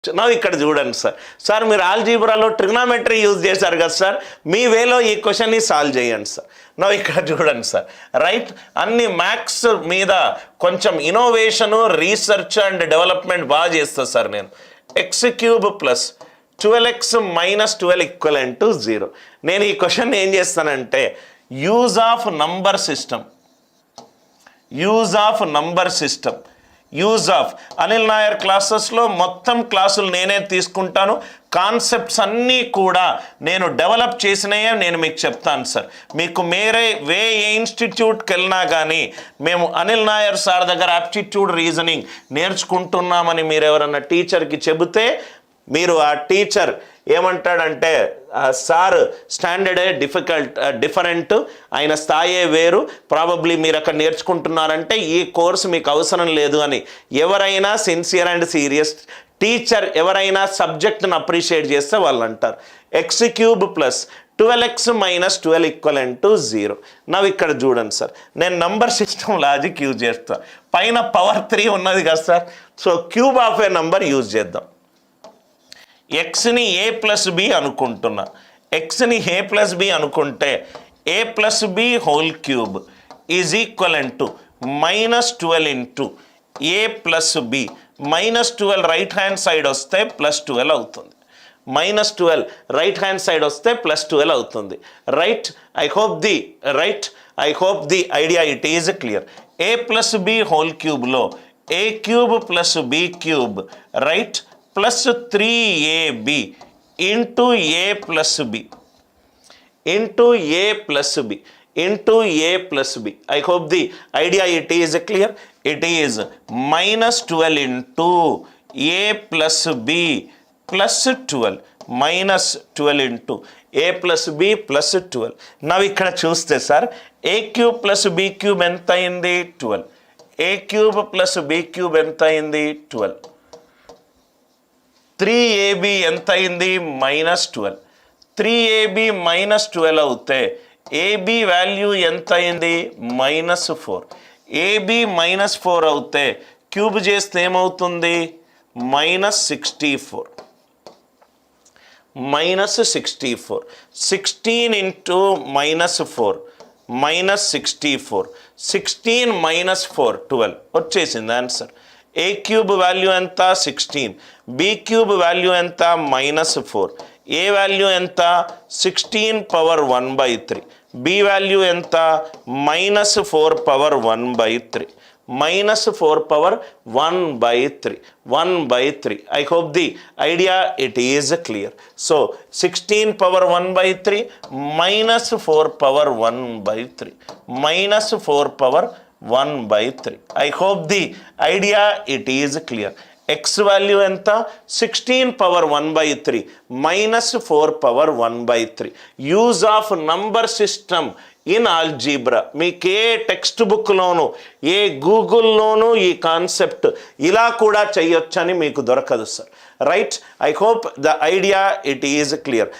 నా ఇక్కడ చూడండి సార్ మీరు ఆల్జీబ్రాలో ట్రిగ్నామెట్రీ యూజ్ చేశారు కదా సార్, మీ వేలో ఈ క్వశ్చన్ని సాల్వ్ చేయండి సార్. నా ఇక్కడ చూడండి సార్, రైట్, అన్ని మ్యాథ్స్ మీద కొంచెం ఇన్నోవేషను, రీసెర్చ్ అండ్ డెవలప్మెంట్ బాగా చేస్తాను సార్ నేను. x³ plus 12x minus 12 equivalent to 0. నేను ఈ క్వశ్చన్ ఏం చేస్తానంటే use of number system, use of Anil Nair క్లాసెస్లో మొత్తం క్లాసులు నేనే తీసుకుంటాను. కాన్సెప్ట్స్ అన్నీ కూడా నేను డెవలప్ చేసినయే నేను మీకు చెప్తాను సార్. మీకు ఏ ఇన్స్టిట్యూట్కి వెళ్ళినా కానీ మేము అనిల్ నాయర్ సార్ దగ్గర యాప్టిట్యూడ్ రీజనింగ్ నేర్చుకుంటున్నామని మీరు ఎవరన్నా టీచర్కి చెబితే మీరు ఆ టీచర్ ఏమంటాడంటే సార్ స్టాండర్డే డిఫరెంట్, ఆయన స్థాయే వేరు, ప్రాబబ్లీ మీరు అక్కడ నేర్చుకుంటున్నారంటే ఈ కోర్సు మీకు అవసరం లేదు అని ఎవరైనా సిన్సియర్ అండ్ సీరియస్ టీచర్ ఎవరైనా సబ్జెక్ట్ని అప్రిషియేట్ చేస్తే వాళ్ళు అంటారు. x³ plus 12x minus 12 equivalent to 0. నవ్వు ఇక్కడ చూడండి సార్, నేను నంబర్ సిస్టమ్ లాజిక్ యూజ్ చేస్తాను. పైన పవర్ 3 ఉన్నది కదా sir, so cube of a number use చేద్దాం. ఎక్స్ని a ప్లస్ బి అనుకుంటున్నా, ఎక్స్ని a ప్లస్ బి అనుకుంటే a plus B whole cube is equivalent to minus 12 into a plus B. Minus 12 right hand side వస్తే plus 12 అవుతుంది, minus 12 right hand side వస్తే plus 12 అవుతుంది. Right, I hope the idea it is clear. a plus B whole క్యూబ్లో a³ plus b³ right plus 3ab into a plus B into a plus B into a plus B. I hope the idea it is clear. It is minus 12 into a plus B plus 12 minus 12 into a plus B plus 12. నవ్వు ఇక్కడ చూస్తే sir a³ plus b³ ఎంత అయింది 12, a³ plus b³ ఎంత అయింది 12, 3ab ఎంత అయింది minus 12, 3ab minus 12 అవుతే ab వాల్యూ ఎంత అయింది మైనస్ 4, ab మైనస్ 4 అవుతే క్యూబ్ చేస్తే ఏమవుతుంది minus 64, minus 64. 16 into minus 4 minus 64, 16 minus 4 12 వచ్చేసింది ఆన్సర్. a³ వాల్యూ ఎంత 16, b³ వాల్యూ ఎంత మైనస్ 4, a వాల్యూ ఎంత 16 పవర్ 1/3, b వాల్యూ ఎంత minus 4 power 1/3, minus 4 power 1/3. I hope the idea it is clear. So 16 power 1/3 minus 4 power 1/3 minus 4 power 1/3. I hope the idea it is clear. x value ఎంత 16 power 1/3 minus 4 power 1/3. Use of number system in algebra. మీకు ఏ text బుక్లోను ఏ గూగుల్లోనూ ఈ concept ఇలా కూడా చేయొచ్చని మీకు దొరకదు sir. Right, I hope the idea it is clear.